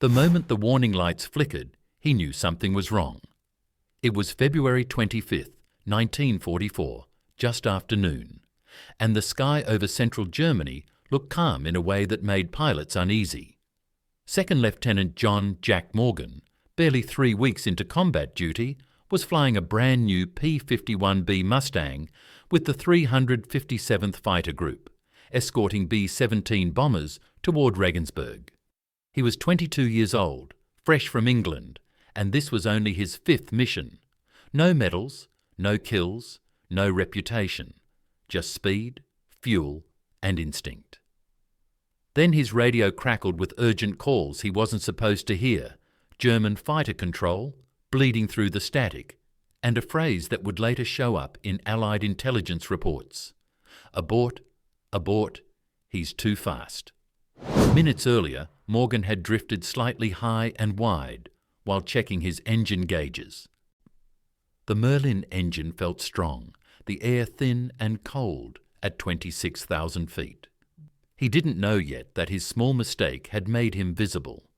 The moment the warning lights flickered, he knew something was wrong. It was February 25th, 1944, just after noon, and the sky over central Germany looked calm in a way that made pilots uneasy. Second Lieutenant John "Jack" Morgan, barely 3 weeks into combat duty, was flying a brand new P-51 Mustang with the 357th Fighter Group, escorting B-17 bombers toward Regensburg. He was 22 years old, fresh from England, and this was only his 5th mission. No medals, no kills, no reputation, just speed, fuel, and instinct. Then his radio crackled with urgent calls he wasn't supposed to hear, German fighter control, bleeding through the static, and a phrase that would later show up in Allied intelligence reports. Abort, abort, he's too fast. Minutes earlier, Morgan had drifted slightly high and wide while checking his engine gauges. The Merlin engine felt strong, the air thin and cold at 26,000 feet. He didn't know yet that his small mistake had made him visible.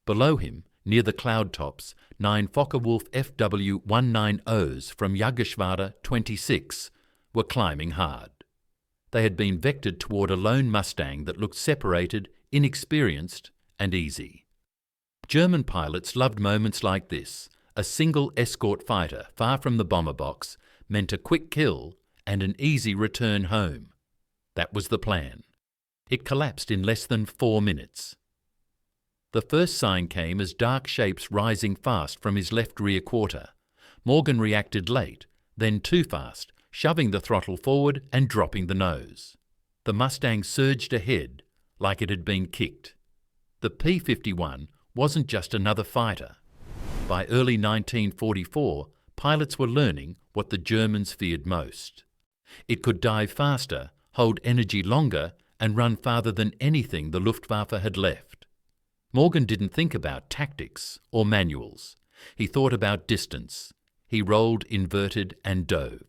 Below him, near the cloud tops, 9 Focke-Wulf FW-190s from Jägerschwader 26 were climbing hard. They had been vectored toward a lone Mustang that looked separated, inexperienced, and easy. German pilots loved moments like this. A single escort fighter far from the bomber box meant a quick kill and an easy return home. That was the plan. It collapsed in less than 4 minutes. The first sign came as dark shapes rising fast from his left rear quarter. Morgan reacted late, then too fast, shoving the throttle forward and dropping the nose. The Mustang surged ahead like it had been kicked. The P-51 wasn't just another fighter. By early 1944, pilots were learning what the Germans feared most. It could dive faster, hold energy longer, and run farther than anything the Luftwaffe had left. Morgan didn't think about tactics or manuals. He thought about distance. He rolled, inverted, and dove.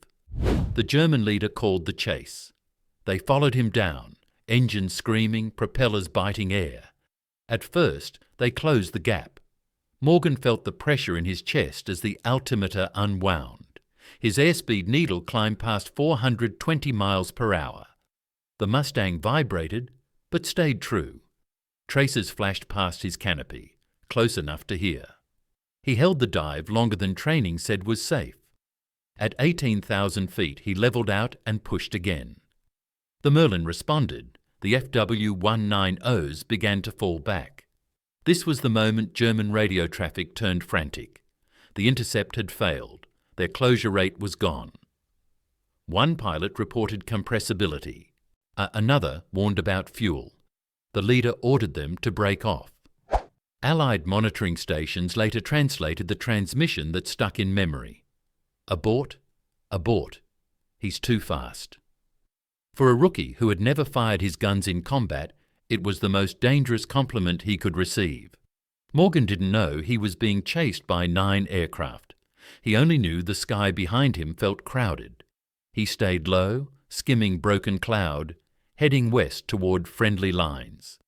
The German leader called the chase. They followed him down, engines screaming, propellers biting air. At first, they closed the gap. Morgan felt the pressure in his chest as the altimeter unwound. His airspeed needle climbed past 420 miles per hour. The Mustang vibrated, but stayed true. Tracers flashed past his canopy, close enough to hear. He held the dive longer than training said was safe. At 18,000 feet, he leveled out and pushed again. The Merlin responded. The FW-190s began to fall back. This was the moment German radio traffic turned frantic. The intercept had failed. Their closure rate was gone. One pilot reported compressibility. Another warned about fuel. The leader ordered them to break off. Allied monitoring stations later translated the transmission that stuck in memory. Abort, abort. He's too fast. For a rookie who had never fired his guns in combat, it was the most dangerous compliment he could receive. Morgan didn't know he was being chased by 9 aircraft. He only knew the sky behind him felt crowded. He stayed low, skimming broken cloud, heading west toward friendly lines.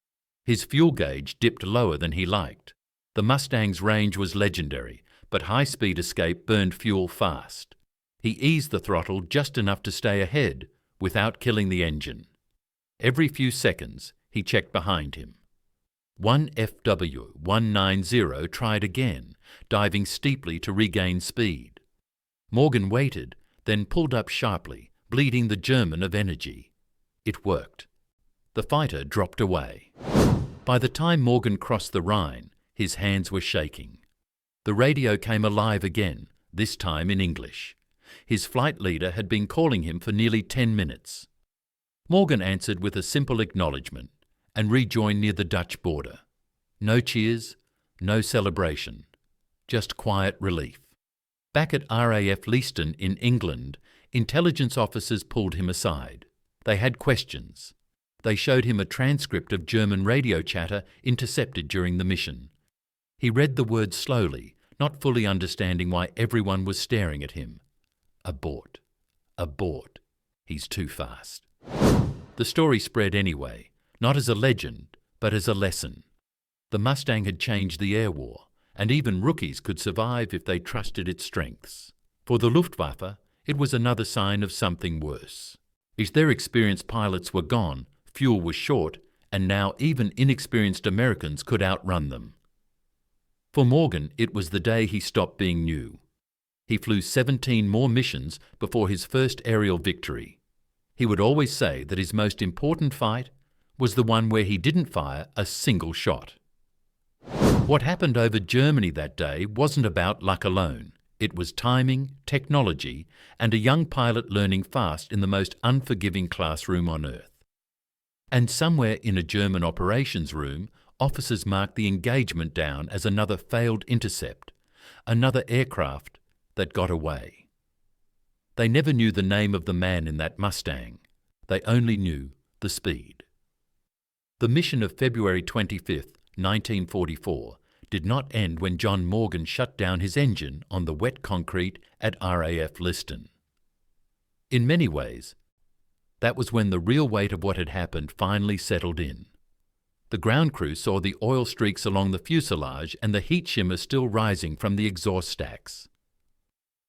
His fuel gauge dipped lower than he liked. The Mustang's range was legendary, but high-speed escape burned fuel fast. He eased the throttle just enough to stay ahead without killing the engine. Every few seconds, he checked behind him. One FW-190 tried again, diving steeply to regain speed. Morgan waited, then pulled up sharply, bleeding the German of energy. It worked. The fighter dropped away. By the time Morgan crossed the Rhine, his hands were shaking. The radio came alive again, this time in English. His flight leader had been calling him for nearly 10 minutes. Morgan answered with a simple acknowledgement and rejoined near the Dutch border. No cheers, no celebration, just quiet relief. Back at RAF Leiston in England, intelligence officers pulled him aside. They had questions. They showed him a transcript of German radio chatter intercepted during the mission. He read the words slowly, not fully understanding why everyone was staring at him. Abort. Abort. He's too fast. The story spread anyway, not as a legend, but as a lesson. The Mustang had changed the air war, and even rookies could survive if they trusted its strengths. For the Luftwaffe, it was another sign of something worse. If their experienced pilots were gone, fuel was short, and now even inexperienced Americans could outrun them. For Morgan, it was the day he stopped being new. He flew 17 more missions before his first aerial victory. He would always say that his most important fight was the one where he didn't fire a single shot. What happened over Germany that day wasn't about luck alone. It was timing, technology, and a young pilot learning fast in the most unforgiving classroom on earth. And somewhere in a German operations room, officers marked the engagement down as another failed intercept, another aircraft that got away. They never knew the name of the man in that Mustang. They only knew the speed. The mission of February 25th, 1944, did not end when John Morgan shut down his engine on the wet concrete at RAF Liston. In many ways, that was when the real weight of what had happened finally settled in. The ground crew saw the oil streaks along the fuselage and the heat shimmer still rising from the exhaust stacks.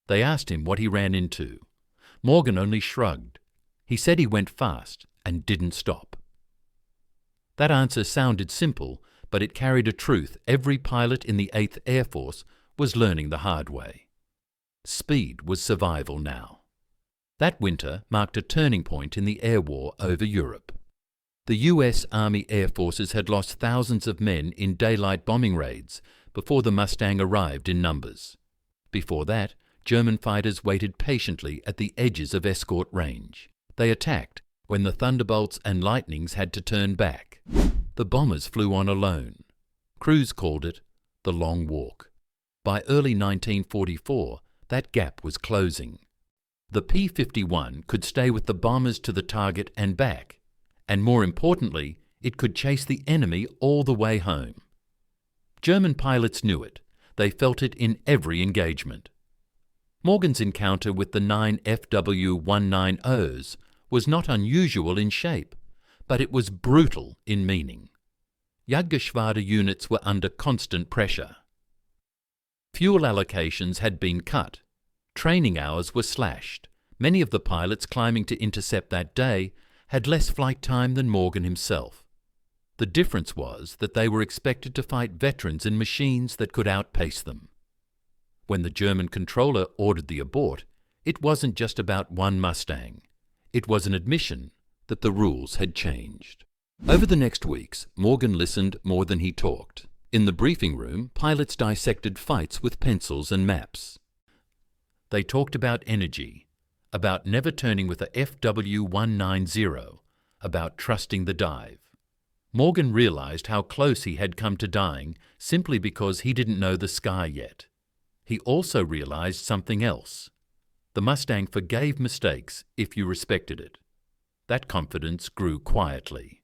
They asked him what he ran into. Morgan only shrugged. He said he went fast and didn't stop. That answer sounded simple, but it carried a truth every pilot in the 8th Air Force was learning the hard way. Speed was survival now. That winter marked a turning point in the air war over Europe. The US Army Air Forces had lost thousands of men in daylight bombing raids before the Mustang arrived in numbers. Before that, German fighters waited patiently at the edges of escort range. They attacked when the Thunderbolts and Lightnings had to turn back. The bombers flew on alone. Crews called it the Long Walk. By early 1944, that gap was closing. The P-51 could stay with the bombers to the target and back, and more importantly, it could chase the enemy all the way home. German pilots knew it. They felt it in every engagement. Morgan's encounter with the 9 FW-190s was not unusual in shape, but it was brutal in meaning. Jagdgeschwader units were under constant pressure. Fuel allocations had been cut. Training hours were slashed. Many of the pilots climbing to intercept that day had less flight time than Morgan himself. The difference was that they were expected to fight veterans in machines that could outpace them. When the German controller ordered the abort, it wasn't just about one Mustang. It was an admission that the rules had changed. Over the next weeks, Morgan listened more than he talked. In the briefing room, pilots dissected fights with pencils and maps. They talked about energy, about never turning with a FW-190, about trusting the dive. Morgan realized how close he had come to dying simply because he didn't know the sky yet. He also realized something else. The Mustang forgave mistakes if you respected it. That confidence grew quietly.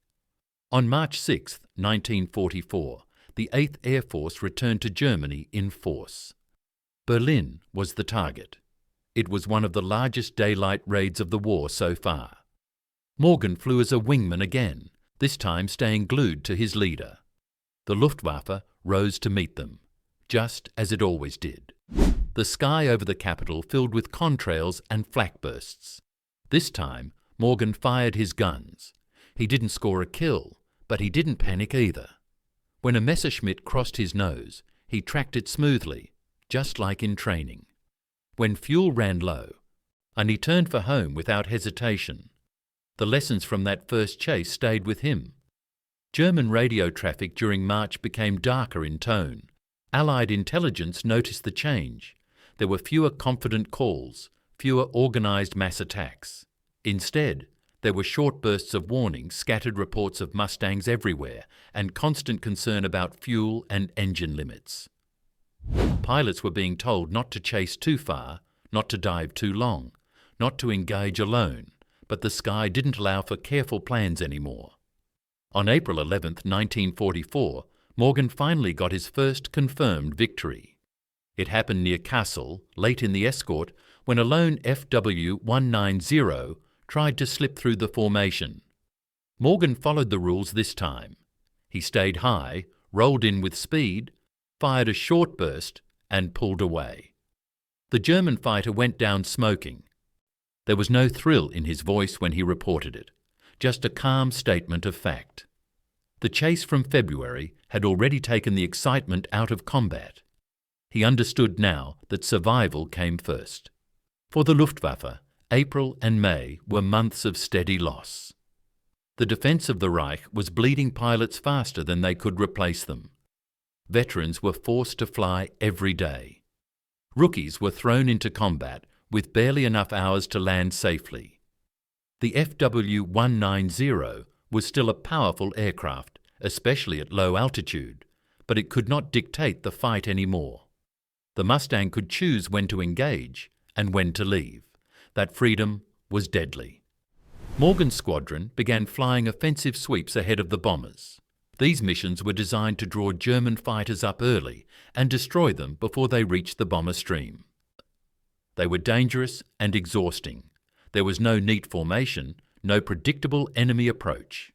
On March 6, 1944, the 8th Air Force returned to Germany in force. Berlin was the target. It was one of the largest daylight raids of the war so far. Morgan flew as a wingman again, this time staying glued to his leader. The Luftwaffe rose to meet them, just as it always did. The sky over the capital filled with contrails and flak bursts. This time, Morgan fired his guns. He didn't score a kill, but he didn't panic either. When a Messerschmitt crossed his nose, he tracked it smoothly, just like in training. When fuel ran low, and he turned for home without hesitation. The lessons from that first chase stayed with him. German radio traffic during March became darker in tone. Allied intelligence noticed the change. There were fewer confident calls, fewer organized mass attacks. Instead, there were short bursts of warning, scattered reports of Mustangs everywhere, and constant concern about fuel and engine limits. Pilots were being told not to chase too far, not to dive too long, not to engage alone, but the sky didn't allow for careful plans anymore. On April 11, 1944, Morgan finally got his first confirmed victory. It happened near Kassel, late in the escort, when a lone FW-190 tried to slip through the formation. Morgan followed the rules this time. He stayed high, rolled in with speed, fired a short burst, and pulled away. The German fighter went down smoking. There was no thrill in his voice when he reported it, just a calm statement of fact. The chase from February had already taken the excitement out of combat. He understood now that survival came first. For the Luftwaffe, April and May were months of steady loss. The defence of the Reich was bleeding pilots faster than they could replace them. Veterans were forced to fly every day. Rookies were thrown into combat with barely enough hours to land safely. The FW-190 was still a powerful aircraft, especially at low altitude, but it could not dictate the fight anymore. The Mustang could choose when to engage and when to leave. That freedom was deadly. Morgan's squadron began flying offensive sweeps ahead of the bombers. These missions were designed to draw German fighters up early and destroy them before they reached the bomber stream. They were dangerous and exhausting. There was no neat formation, no predictable enemy approach.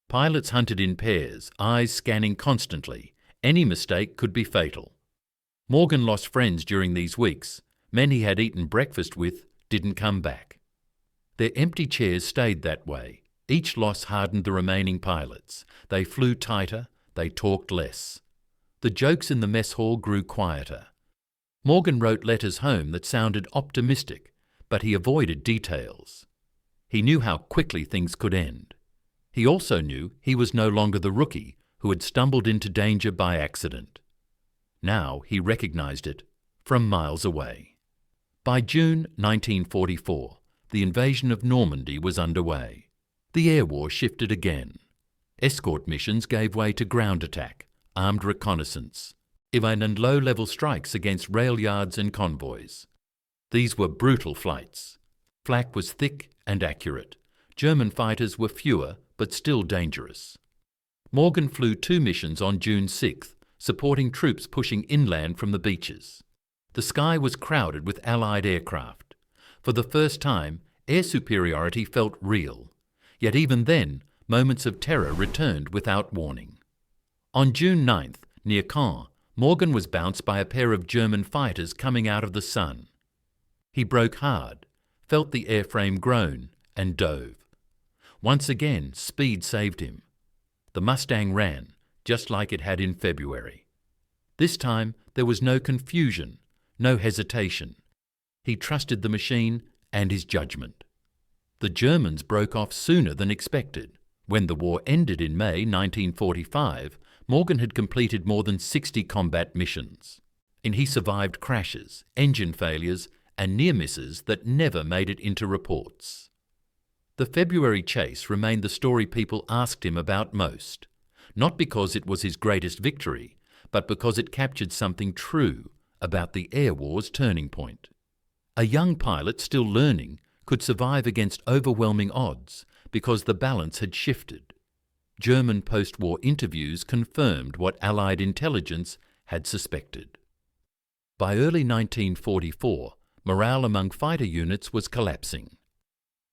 Pilots hunted in pairs, eyes scanning constantly. Any mistake could be fatal. Morgan lost friends during these weeks. Men he had eaten breakfast with didn't come back. Their empty chairs stayed that way. Each loss hardened the remaining pilots. They flew tighter, they talked less. The jokes in the mess hall grew quieter. Morgan wrote letters home that sounded optimistic, but he avoided details. He knew how quickly things could end. He also knew he was no longer the rookie who had stumbled into danger by accident. Now he recognized it from miles away. By June 1944, the invasion of Normandy was underway. The air war shifted again. Escort missions gave way to ground attack, armed reconnaissance, and low-level strikes against rail yards and convoys. These were brutal flights. Flak was thick and accurate. German fighters were fewer but still dangerous. Morgan flew 2 missions on June 6th, supporting troops pushing inland from the beaches. The sky was crowded with Allied aircraft. For the first time, air superiority felt real. Yet even then, moments of terror returned without warning. On June 9th, near Caen, Morgan was bounced by a pair of German fighters coming out of the sun. He broke hard, felt the airframe groan, and dove. Once again, speed saved him. The Mustang ran, just like it had in February. This time, there was no confusion, no hesitation. He trusted the machine and his judgment. The Germans broke off sooner than expected. When the war ended in May 1945, Morgan had completed more than 60 combat missions, and he survived crashes, engine failures, and near misses that never made it into reports. The February chase remained the story people asked him about most, not because it was his greatest victory, but because it captured something true about the air war's turning point. A young pilot still learning could survive against overwhelming odds because the balance had shifted. German post-war interviews confirmed what Allied intelligence had suspected. By early 1944, morale among fighter units was collapsing.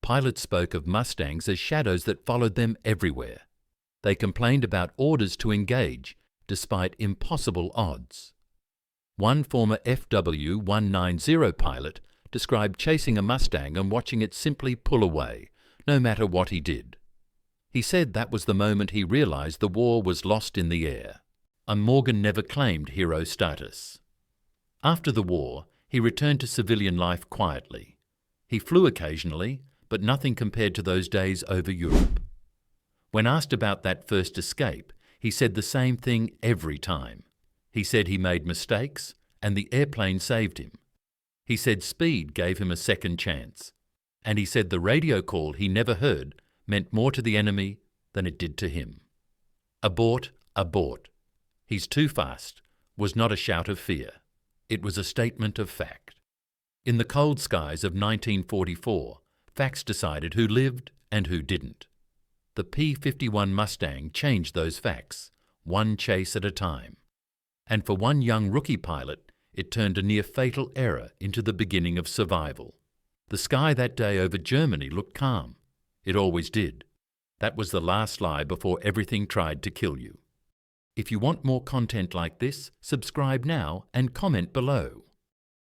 Pilots spoke of Mustangs as shadows that followed them everywhere. They complained about orders to engage despite impossible odds. One former FW-190 pilot described chasing a Mustang and watching it simply pull away, no matter what he did. He said that was the moment he realized the war was lost in the air, and Morgan never claimed hero status. After the war, he returned to civilian life quietly. He flew occasionally, but nothing compared to those days over Europe. When asked about that first escape, he said the same thing every time. He said he made mistakes, and the airplane saved him. He said speed gave him a second chance. And he said the radio call he never heard meant more to the enemy than it did to him. Abort, abort. He's too fast was not a shout of fear. It was a statement of fact. In the cold skies of 1944, facts decided who lived and who didn't. The P-51 Mustang changed those facts, one chase at a time. And for one young rookie pilot, it turned a near-fatal error into the beginning of survival. The sky that day over Germany looked calm. It always did. That was the last lie before everything tried to kill you. If you want more content like this, subscribe now and comment below.